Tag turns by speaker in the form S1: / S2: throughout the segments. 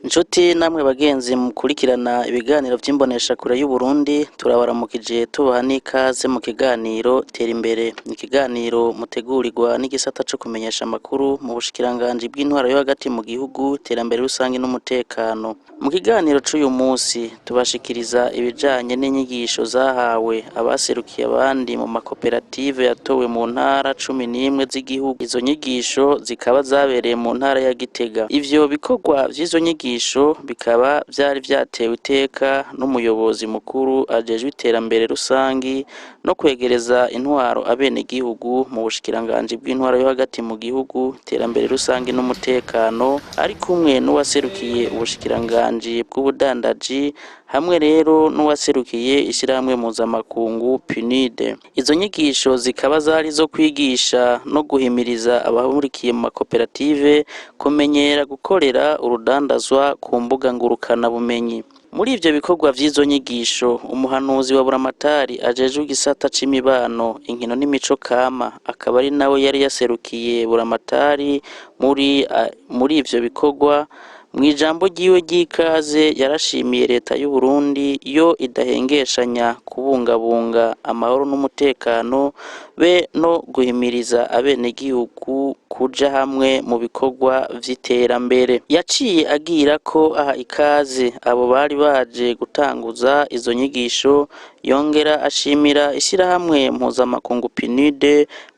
S1: Inshuti namwe bagenzi mukurikirana ibiganiro vy'imbonesha kure y'u Burundi turabaramukije tubaha n'ikaze mu kiganiro tera imbere. Ni ikiganiro mutegurirwa n'igisata co kumenyesha amakuru mu bushikiranganji bw'intwaro yo hagati mu gihugu, iterambere rusangi n'umutekano. Mu kiganiro c'uyu musi tubashikiriza ibijanye n'inyigisho zahawe abaserukiye abandi mu makoperative yatowe mu ntara 11 z'igihugu. Izo nyigisho zikaba zabereye mu ntara ya Gitega. Ivyo bikorwa vy'izo nyigisho bikaba vyari vyatewe iteka n'umuyobozi mukuru ajejwe iterambere rusangi no kwegereza intwaro abene gihugu mu bushikiranganji bw'intwaro yo hagati mu gihugu, iterambere rusangi n'umutekano, ari kumwe n'uwaserukiye ubushikiranganji bw'ubudandaji hamwe rero n'uwaserukiye ishirahamwe mpuzamakungu PNUD. Izo nyigisho zikaba zari zo kwigisha no guhimiriza abahurikiye mu makoperative kumenyera gukorera urudandazwa ku mbuga ngurukana bumenyi. Muri ivyo bikorwa vy'izo nyigisho, umuhanuzi wa buramatari ajejwe igisata c'imibano, inkino n'imico kama akaba ari nawe yari yaserukiye buramatari muri ivyo bikorwa. Mw'ijambo ryiwe ry'ikaze yarashimiye leta y'u Burundi yo idahengeshanya kubungabunga amahoro n'umutekano be no guhimiriza abenegihugu kuja hamwe mu bikorwa vy'iterambere. Yaciye agira ko aha ikaze abo bari baje gutanguza izo nyigisho, yongera ashimira ishirahamwe mpuzamakungu PNUD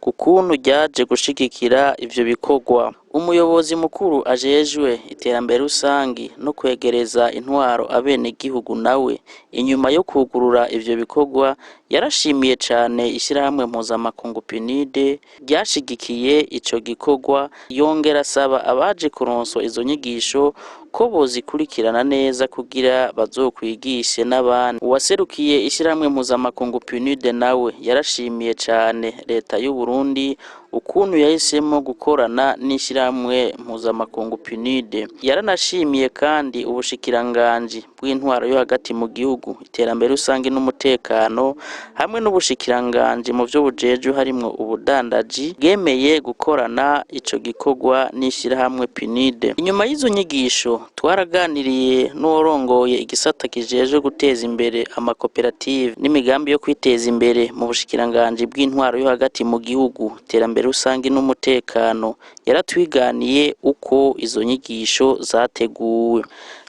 S1: ku kuntu ryaje gushigikira ivyo bikorwa. Umuyobozi mukuru ajejwe iterambere rusangi no kwegereza intwaro abenegihugu nawe inyuma yo kugurura ivyo bikorwa yarashimiye cane ishirahamwe mpuzamakungu PNUD ryashigikiye ico gikorwa, yongera asaba abaje kuronswa izo nyigisho ko bozikurikirana neza kugira bazokwigishe n'abandi. Uwaserukiye ishirahamwe mpuzamakungu PNUD nawe yarashimiye cane leta y'u Burundi ukuntu yahisemo gukorana n'ishirahamwe mpuzamakungu PNUD. Yaranashimiye kandi ubushikiranganji bw'intwaro yo hagati mu gihugu, iterambere rusangi n'umutekano hamwe n'ubushikiranganji mu vyo bujejwe harimwo ubudandaji bwemeye gukorana ico gikorwa n'ishirahamwe PNUD. Inyuma y'izo nyigisho twaraganiriye n'uworongoye igisata kijejwe guteza imbere amakoperative n'imigambi yo kwiteza imbere mu bushikiranganji bw'intwaro yo hagati mu gihugu, iterambere rusangi n'umutekano. Yaratwiganiye uko izo nyigisho zateguwe.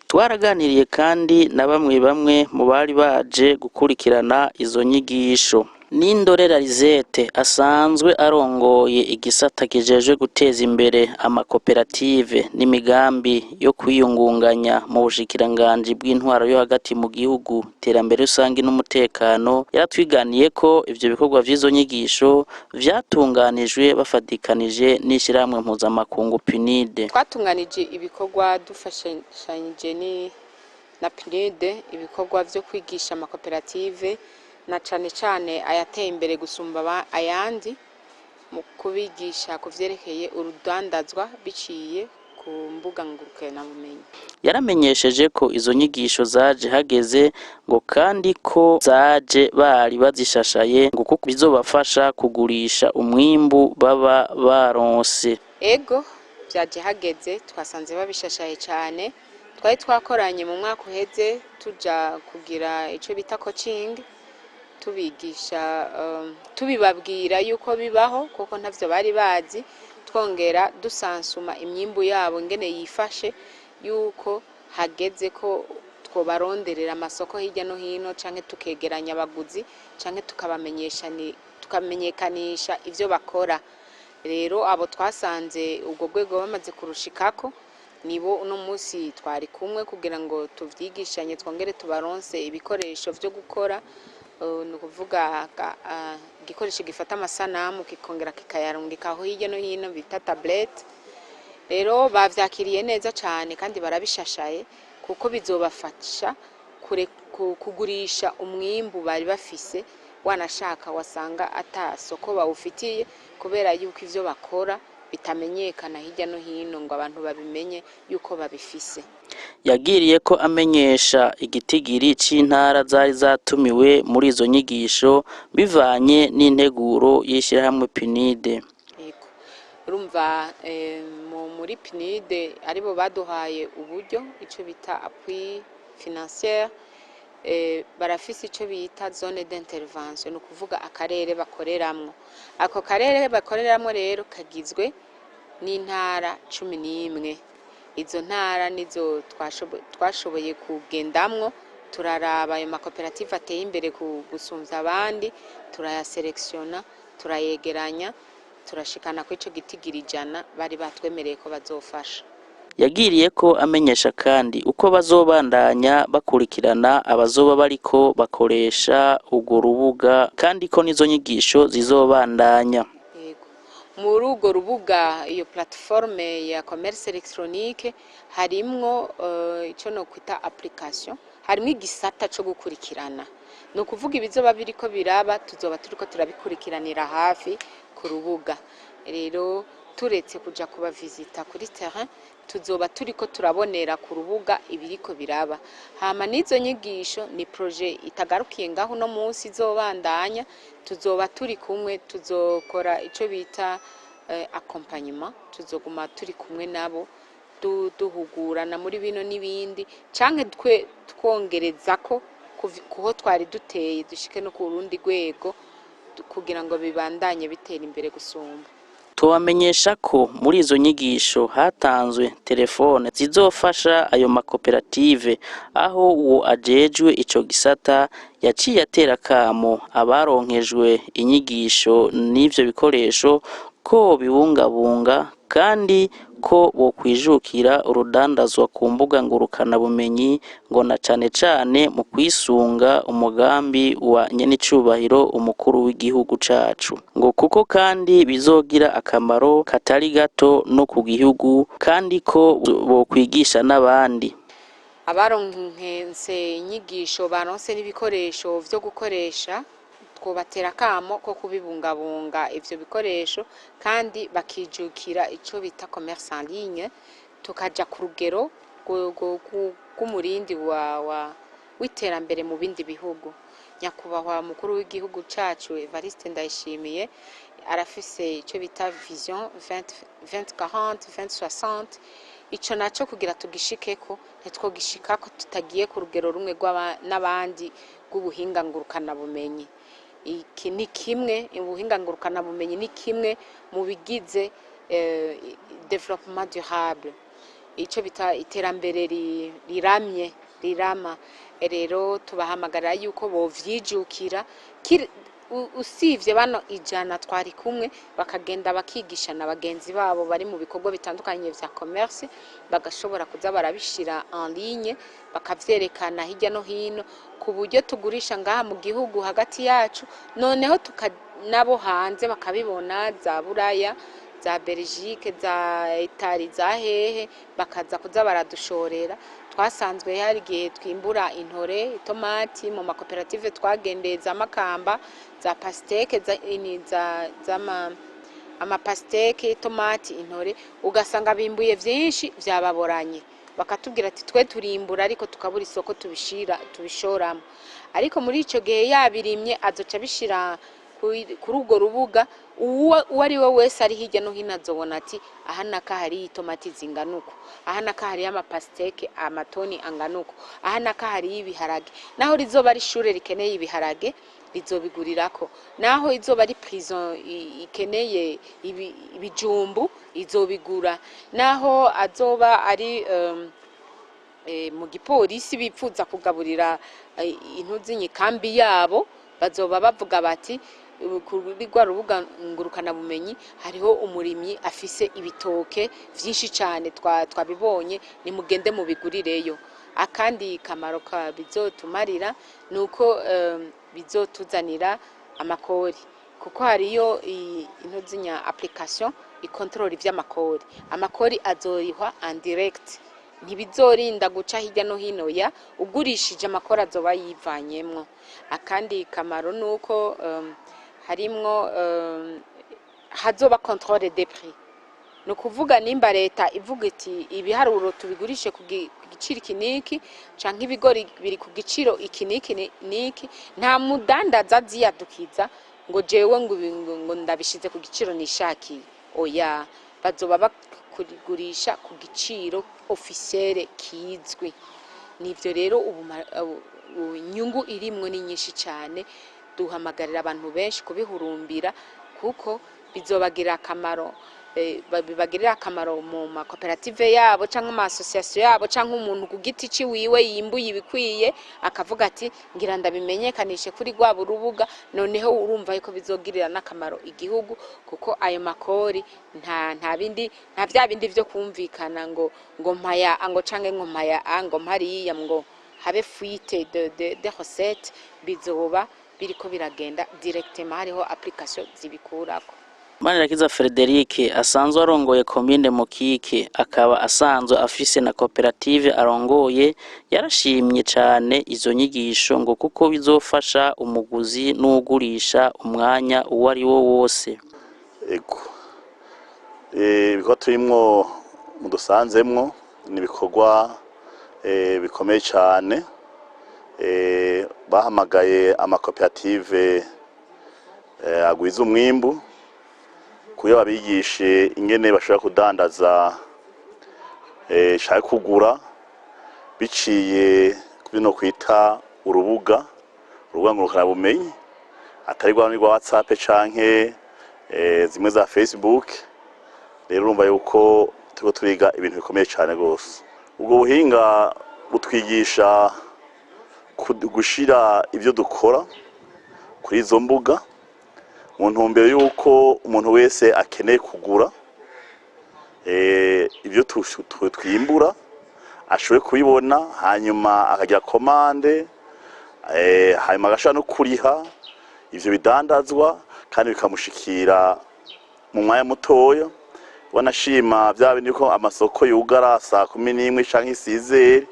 S1: Twaraganiriye kandi na bamwe mu bari baje gukurikirana izo nyigisho. Nindorera Lisette asanzwe arongoye igisata kijejwe guteza imbere amakoperative n'imigambi yo kwiyungunganya mu bushikiranganji bw'intwaro yo hagati mu gihugu, iterambere rusangi n'umutekano. Yaratwiganiye ko ivyo bikorwa vy'izo nyigisho vyatunganijwe bafadikanije n'ishirahamwe mpuzamakungu PNUD.
S2: Twatunganije ibikorwa dufashanyije na PNUD, ibikorwa vyo kwigisha amakoperative na cane ayateye imbere gusumba ayandi mu kubigisha kuvyerekeye urudandazwa biciye ku mbuga ngurukana bumenyi.
S1: Yaramenyesheje ko izo nyigisho zaje hageze ngo kandi ko zaje bari bazishashaye ngo kuko bizobafasha kugurisha umwimbu baba baronse.
S2: Ego vyaje hageze, twasanze babishashaye cane. Twari twakoranye mu mwaka uheze tuja kugira ico bita coaching, tubigisha tubibabwira yuko bibaho kuko ntavyo bari bazi, twongera dusansuma imyimbu yabo ngene yifashe, yuko hageze ko twobaronderera amasoko hirya no hino canke tukegeranya abaguzi canke tukamenyekanisha ivyo bakora. Rero abo twasanze ubwo rwego bamaze kurushikako nibo uno musi twari kumwe kugira ngo tuvyigishanye, twongere tubaronse ibikoresho vyo gukora, ni ukuvuga igikoresho gifata amasanamu kikongera kikayarungikaho hirya no hino bita tablette. Rero bavyakiriye neza cane kandi barabishashaye kuko bizobafasha kugurisha umwimbu bari bafise, wanashaka wasanga ata soko bawufitiye kubera yuko ivyo bakora bitamenyekana hirya no hino ngo abantu babimenye yuko babifise.
S1: Yagiriye ko amenyesha igitigiri c'intara zari zatumiwe muri izo nyigisho bivanye n'integuro y'ishirahamwe PNUD.
S2: Yego, urumva muri PNUD aribo baduhaye uburyo ico bita appui financier, barafise ico bita zone d'intervention, no kuvuga akarere bakoreramwo. Ako karere bakoreramwo rero kagizwe n'intara 11. Izo ntara nizo twashoboye kugendamwo, turaraba ayo makoperative ateye imbere gusumvya abandi, turayaselektiona, turayegeranya, turashikana ko ico gitigiri 100 bari batwemereye ko bazofasha.
S1: Yagiriye ko amenyesha kandi uko bazobandanya bakurikirana abazoba bariko bakoresha urwo rubuga kandi ko nizo nyigisho zizobandanya.
S2: Muri urwo rubuga, iyo plateforme ya commerce électronique harimwo ico no kwita application, harimwo igisata co gukurikirana. No kuvuga ibizoba biriko biraba tuzoba turiko turabikurikiranira hafi ku rubuga. Rero turetse kuja kuba visita kuri terrain, tuzoba turiko turabonera ku rubuga ibiriko biraba. Hama nizo nyigisho ni projet itagarukiye ngaho no munsi izobandanya, tuzoba turi kumwe, tuzokora ico bita accompagnement, tuzoguma turi kumwe nabo duhugurana muri bino n'ibindi, canke twongereza ko kuho twari duteye dushike no ku rundi rwego kugira ngo bibandanye bitera imbere gusumba.
S1: Tubamenyesha ko muri izo nyigisho hatanzwe telefone zizofasha ayo makoperative, aho uwo ajejwe ico gisata yaciye atera kamo abaronkejwe inyigisho n'ivyo bikoresho ko bibungabunga kandi ko bokwijukira urudandazwa ku mbuga ngurukana bumenyi, ngo na cane cane mu kwisunga umugambi wa nyenicubahiro umukuru w'igihugu cacu, ngo kuko kandi bizogira akamaro katari gato no ku gihugu kandi ko bokwigisha n'abandi.
S2: Abaronkense inyigisho baronse n'ibikoresho vyo gukoresha, twobatera kamo ko kubibungabunga ivyo bikoresho kandi bakijukira ico bita commerce en ligne, tukaja ku rugero rw'umurindi w'iterambere mu bindi bihugu. Nyakubahwa mukuru w'igihugu cacu Evariste Ndayishimiye arafise ico bita vision 2040 2060, ico naco kugira tugishikeko ntitwogishikako tutagiye ku rugero rumwe n'abandi rw'ubuhinga ngurukana bumenyi. Iki ni kimwe, ubuhinga ngurukana bumenyi ni kimwe mu bigize développement durable, ico bita iterambere rirama. Rero tubahamagarira yuko bovyijukira, usivye bano 100 twari kumwe bakagenda bakigisha na bagenzi babo bari mu bikorwa bitandukanye vya commerce, bagashobora kuza barabishira en ligne, bakavyerekana hirya no hino ku buryo tugurisha ngaha mu gihugu hagati yacu, noneho nabo hanze bakabibona, za Buraya, za Belgique, za Italy, za hehe, bakaza kuza baradushorera. Twasanzwe hari igihe twimbura intore, itomati mu makoperative twagendeye za Makamba, za pasteke, amapasteke, itomati, intore, ugasanga bimbuye vyinshi vyababoranye. Bakatubwira ati twe turimbura ariko tukabura isoko tubishoramo. Ariko muri ico gihe yabirimye azoca bishira kuri urwo rubuga, uwo ari we wese ari hirya no hino azobona ati aha naka hari itomati zinganuko, aha naka hari amapasteke amatoni anganuko, aha naka hari ibiharage. Naho rizoba ari ishure rikeneye ibiharage rizobigurirako, naho izoba ari prison ikeneye ibijumbu izobigura, naho azoba ari mu gipolisi bipfuza kugaburira intuzi nyikambi yabo, bazoba bavuga bati kuri rwa rubuga ngurukana bumenyi hariho umurimyi afise ibitoke vyinshi cyane twabibonye, ni mugende mu bigurireyo. Akandi kamaro bizotumarira nuko bizotuzanira amakori, kuko hariyo intuzinya application ikontrol ivy'amakori. Amakori azoyihwa en direct ntibizorinda guca hirya no hino ya ugurishije amakora azoba yivanyemwo. Akandi kamaro nuko harimwo hazoba controle des prix. No kuvuga nimba leta ivuga iti ibiharuro tubigurishe ku giciro kiniki canke ibigori biri ku giciro ikiniki niki, nta mudandaza aziyadukiza ngo jewe ngo ndabishize ku giciro nishakiye. Oya, bazoba bakugurisha ku giciro officiel kizwi. Nivyo rero ubu inyungu irimwo ni nyinshi cyane, duhamagarira abantu benshi kubihurumbira kuko bizobagira akamaro, bibagirira akamaro mu makoperative yabo canke ama association yabo canke umuntu ku giti ci wiwe yimbuye ibikwiye akavuga ati ngira ndabimenyekanishe kuri rwa burubuga, noneho urumva yuko bizogirira n'akamaro igihugu kuko ayo makori nta vya bindi vyo kumvikana ngo mpaya ngo canke ngo mpaya ngo mpariya ngo habe fuite de recettes, bizoba biriko biragenda directement, hariho application zibikurako.
S1: Manirakiza Frederic asanzwe arongoye komine Mukike, akaba asanzwe afise na koperative arongoye, yarashimye cane izo nyigisho ngo kuko bizofasha umuguzi n'ugurisha umwanya uwo ari wo wose.
S3: Ego ibikorwa turimwo mudusanzemwo nibikorwa bikomeye cyane. Bahamagaye amakoperative agwiza umwimbu kuyo babigishe ingene bashobora kudandaza shaka kugura biciye kubino kwita urubuga ngurukana bumenyi, atari rwa WhatsApp canke zimwe za Facebook. Rero urumva yuko turiko turiga ibintu bikomeye cyane gose. Ubwo buhinga butwigisha gushira ivyo dukora kuri izo mbuga mu ntumbero yuko umuntu wese akeneye kugura ivyo twimbura ashobore kubibona, hanyuma akagira komande, hanyuma agashobora no kuriha ivyo bidandazwa kandi bikamushikira mu mwanya mutoya. Wanashima vya bindi ko amasoko yugara saa 11 canke isizeri,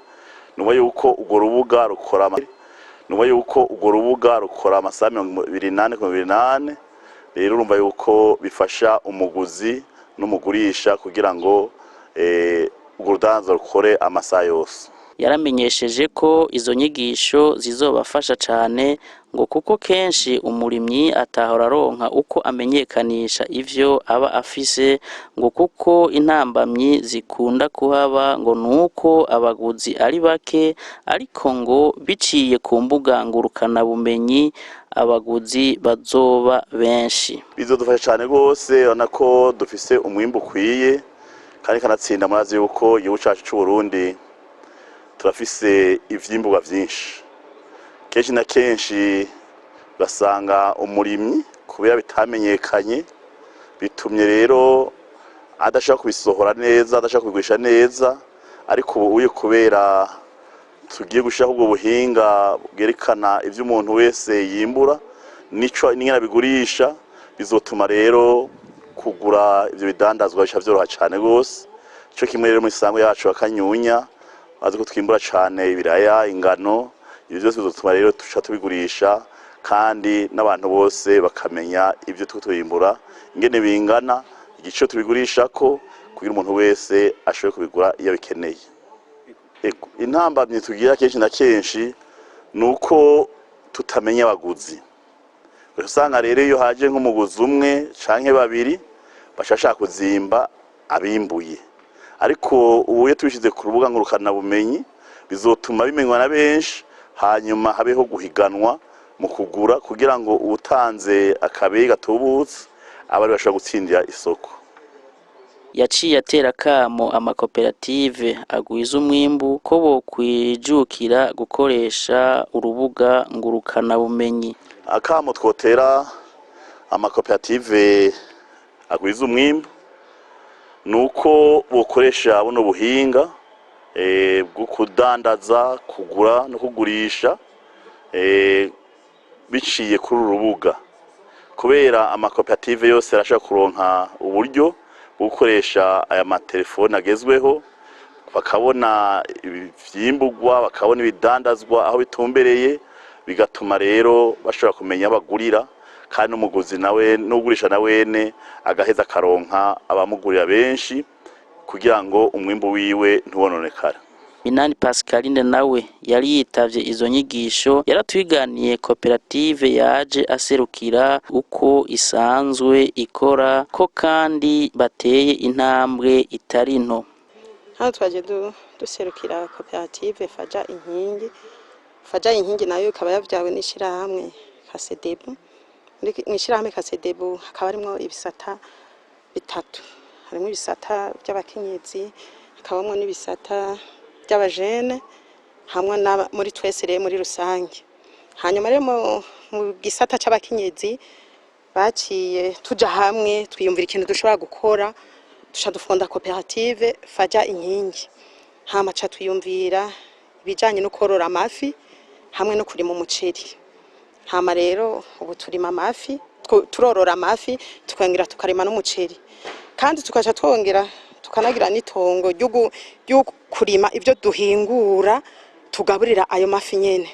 S3: nuba yuko urwo rubuga rukora amasaha 28. Rero urumva yuko bifasha umuguzi n'umugurisha kugira ngo urwo rudandazo rukore amasaha yose.
S1: Yaramenyesheje ko izo nyigisho zizobafasha cane ngo kuko kenshi umurimyi atahora aronka uko amenyekanisha ivyo aba afise, ngo kuko intambamyi zikunda kuhaba ngo nuko abaguzi ari bake, ariko ngo biciye ku mbuga ngurukana bumenyi abaguzi bazoba benshi.
S3: Bizodufasha cyane gose, urabona ko dufise umwimbu ukwiye kandi kanatsinda murazi yuko igihugu cacu c'u Burundi turafise ivyimburwa vyinshi. Kenshi na kenshi basanga umurimyi kubera bitamenyekanye, bitumye rero adashaka kubisohora neza, adashaka kubigurisha neza. Ariko ubu kubera tugiye gushaka ubwo buhinga bwerekana ivyo umuntu wese yimbura nico n'ingena bigurisha, bizotuma rero kugura ivyo bidandazwa bisha vyoroha cyane gose. Ico kimwe rero mu isango yacu akanyunya bazi ko twimbura cyane ibiraya, ingano, ibyo byose bizotuma rero tusha tubigurisha kandi n'abantu bose bakamenya ivyo twimbura ingene bingana, igice tubigurisha ko kugira umuntu wese ashobore kubigura iyo bikeneye. Intambamye tugira kenshi na kenshi nuko tutamenya abaguzi. Usanga rero iyo haje nk'umuguzi umwe canke babiri bashashaka kuzimba abimbuye, ariko ubuye tubishize ku rubuga ngurukana bumenyi bizotuma bimenywa na benshi, hanyuma habeho guhiganwa mu kugura kugira ngo utanze akabeyi gatubutse abari bashobora gutsindira isoko.
S1: Yaciye atera kamo amakoperative agwiza umwimbu ko bokwijukira gukoresha urubuga ngurukana bumenyi.
S3: Akamo twotera amakoperative agwiza umwimbu nuko bokoresha buno buhinga bwo kudandaza, kugura no kugurisha biciye kuri urubuga, kubera amakoperative yose arashaka kuronka uburyo bwo gukoresha aya matelefone agezweho bakabona ivyimburwa bakabona ibidandazwa aho bitumbereye, bigatuma rero bashobora kumenya bagurira, kandi n'umuguzi nawe n'ugurisha nawene agaheza akaronka abamugurira benshi kugira ngo umwimbu wiwe ntuwononekara.
S1: Minani Pascaline nawe yari yitavye izo nyigisho, yaratwiganiye koperative yaje aserukira uko isanzwe ikora ko kandi bateye intambwe itari nto.
S4: Hano twaje duserukira koperative Faja Inkingi. Faja Inkingi nayo ikaba yavyawe n'ishirahamwe Kasedebu. Mw'ishirahamwe Kasedebu hakaba harimwo ibisata bitatu. Harimwo ibisata by'abakenyezi, hakabamwo n'ibisata by'abajene, hamwe muri twese rero muri rusange. Hanyuma rero mu gisata c'abakenyezi baciye tuja hamwe twiyumvira ikintu dushobora gukora, dusha dufonda koperative Faja Inkingi. Hama ca twiyumvira ibijanye no korora amafi hamwe no kurima umuceri. Hama rero ubu turima amafi, turorora amafi, tukongera tukarima n'umuceri. Kandi tukaca twongera tukanagira n'itongo ryo kurima ibyo duhingura tugaburira ayo mafi nyene.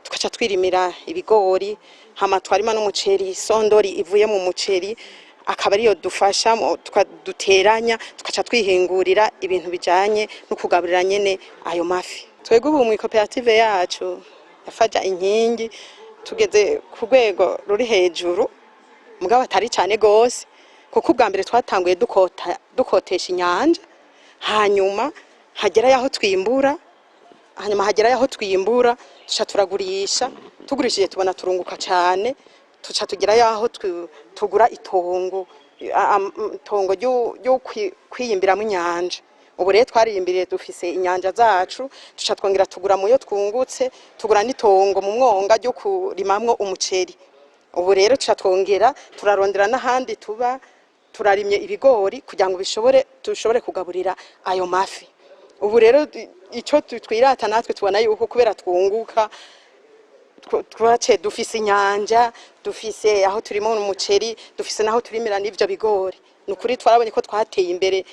S4: Tukaca twirimira ibigori, hama twarima n'umuceri, sondori ivuye mu muceri akaba ariyo dufasha duteranya, tukaca twihingurira ibintu bijanye no kugaburira nyene ayo mafi. Twebwe ubu mu koperative yacu yafaja Inkingi tugeze ku rwego ruri hejuru, mugabo atari cyane gose, kuko ubwa mbere twatanguye dukotesha inyanja, hanyuma hagera yaho twimbura, tuca turagurisha, tugurishije tubona turunguka cyane, tuca tugira yaho tugura itongo ryo kwiyimbiramo inyanja. Ubu rero twariyimbiriye dufise inyanja zacu, tuca twongera tugura muyo twungutse, tugura n'itongo mu mwonga ryo kurimamwo umuceri. Ubu rero tuca twongera turarondera n'ahandi tuba turarimye ibigori kugira ngo dushobore kugaburira ayo mafi. Ubu rero ico twirata natwe tubona yuko kubera twunguka, twace dufise inyanja, dufise aho turimo umuceri, dufise naho turimira n'ivyo bigori. Nukuri twarabonye ko twateye imbere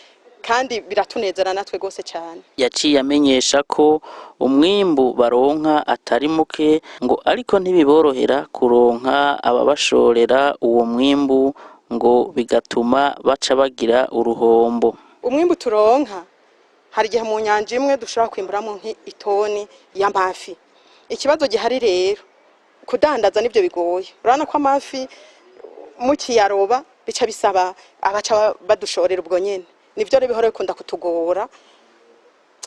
S4: kandi biratunezera natwe gose cyane.
S1: Yaciye amenyesha ko umwimbu baronka atari muke, ngo ariko ntibiborohera kuronka ababashorera uwo mwimbu, ngo bigatuma baca bagira uruhombo.
S4: Umwimbu turonka hari igihe mu nyanja imwe dushobora kwimburamo nk'itoni y'amafi. Ikibazo gihari rero kudandaza nibyo bigoye. Urana ko amafi mukiyaroba bica bisaba abaca badushorera ubwo nyene. Nivyo rero bihore kunda kutugora.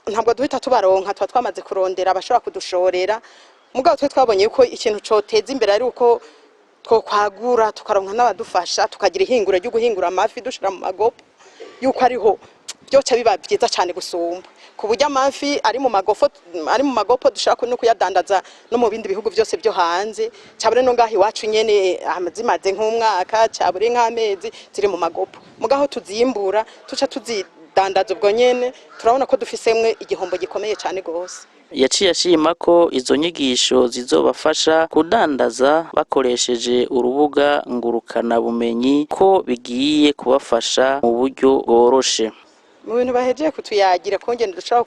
S4: Ntabwo duhita tubaronka, twa twamaze kurondera abashobora kudushorera. Mugabo twe twabonye yuko ikintu coteza imbere ari uko twokwagura tukaronka n'abadufasha, tukagira ihingura ryo guhingura amafi dushira mu magopo, yuko ariho byoca biba byiza cyane gusumba. Ku buryo amafi ari mu magopo dushaka no kuyadandaza no mu bindi bihugu byose byo hanze, cyabure no ngahi wacu nyene zimaze nk'umwaka, cyabure nk'amezi ziri mu magopo. Mugaho tuzimbura tuca tuzidandaza ubwo nyene, turabona ko dufisemwe igihombo gikomeye cyane gose.
S1: Yaciye ashima ko izo nyigisho zizobafasha kudandaza bakoresheje urubuga ngurukana bumenyi, ko bigiye kubafasha mu buryo bworoshe.
S4: Mu bintu bahejeje kutuyagira kongene dushaka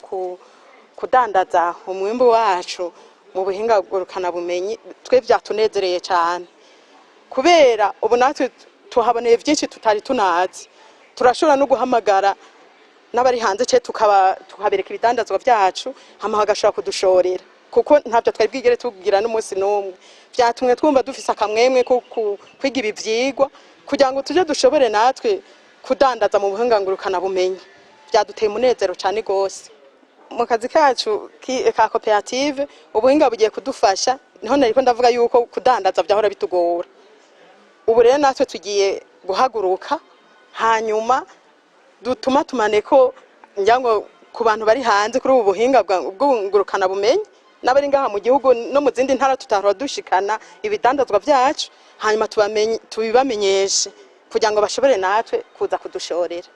S4: kudandaza umwimbu wacu mu buhinga ngurukana bumenyi, twe byatunezereye cyane, kubera ubu natwe tuhaboneye byinshi tutari tunazi. Turashobora no guhamagara n'abari hanze cye tukabereka ibidandazwa byacu, hama bagashobora kudushorera, kuko ntabyo twari bwigere tubwira n'umunsi n'umwe. Byatumwe twumva dufise akamwemwe ko kwiga ibi vyigwa kugira ngo tuje dushobore natwe kudandaza mu buhinga ngurukana bumenyi. Byaduteye umunezero cyane gose. Mu kazi kacu ka koperative ubuhinga bugiye kudufasha, niho nariko ndavuga yuko kudandaza byahora bitugora. Ubu rero natwe tugiye guhaguruka, hanyuma dutuma tumaneko njango ku bantu bari hanze kuri ubu buhinga bw'ngurukana bumenyi, n'abari ngaha mu gihugu no mu zindi ntara tutahora dushikana ibidandazwa byacu, hanyuma tubibamenyeshe kugira ngo bashobore natwe kuza kudushorera.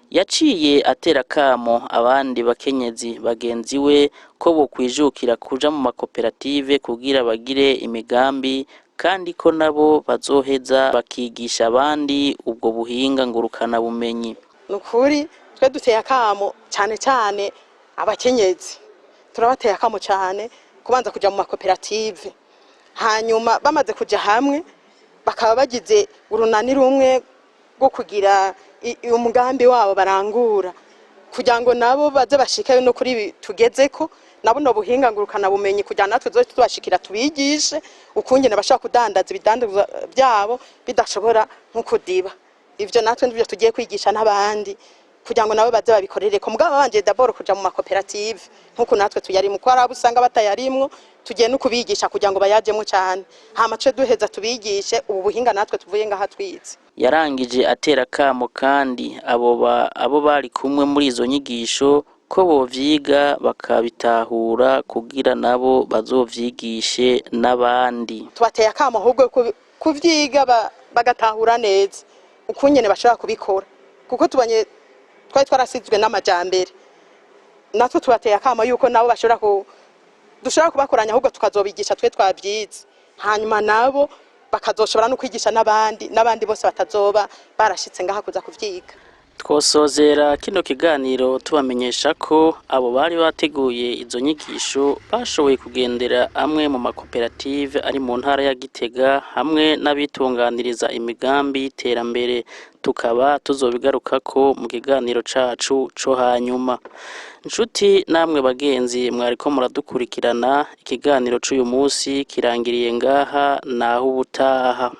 S1: Yaciye atera kamo abandi bakenyezi bagenzi we ko bokwijukira kuja mu makoperative kugira bagire imigambi, kandi ko nabo bazoheza bakigisha abandi ubwo buhinga ngurukana bumenyi.
S4: Nukuri twe duteye akamo cyane cyane abakenyezi turabateye akamo cyane kubanza kuja mu makoperative, hanyuma bamaze kuja hamwe bakaba bagize urunani rumwe rwo kugira umugambi wabo barangura, kugira ngo nabo baze bashikayo no kuri tugezeko, nabo no buhinga ngurukana bumenyi kugira natwe zote tubashikira tubigishe ukungene bashaka kudandaza ibidandazwa byabo bidashobora nko kudiba. Ivyo natwe ndivyo tugiye kwigisha n'abandi kugira ngo nabo baze babikorere ko mugabo banje d'abord kuja mu makoperative nkuko natwe tuyari mu kwara busanga batayarimwo, tugiye no kubigisha kugira ngo bayajemo cyane, hama ce duheza tubigishe ubu buhinga natwe tuvuye ngaha twize.
S1: Yarangije atera kamo kandi abo bari kumwe muri izo nyigisho ko bovyiga bakabitahura kugira nabo bazovyigishe n'abandi.
S4: Tubateye akamo ahubwo kuvyiga bagatahura neza ukunyene bashaka kubikora, kuko tubanye twari twarasizwe n'amajambere, natwe tubateye akamo yuko nabo dushobora kubakoranya ahubwo tukazobigisha twe twabyize, hanyuma nabo bakazoshobora no kwigisha n'abandi bose batazoba barashitse ngaha kuza kuvyiga.
S1: Twosozera kino kiganiro tubamenyesha ko abo bari bateguye izo nyigisho bashoboye kugendera amwe mu makoperative ari mu ntara ya Gitega hamwe n'abitunganiriza imigambi y'iterambere, tukaba tuzobigarukako mu kiganiro cacu co hanyuma. Nshuti namwe bagenzi mwariko muradukurikirana, ikiganiro c'uyu munsi kirangiriye ngaha naho ubutaha.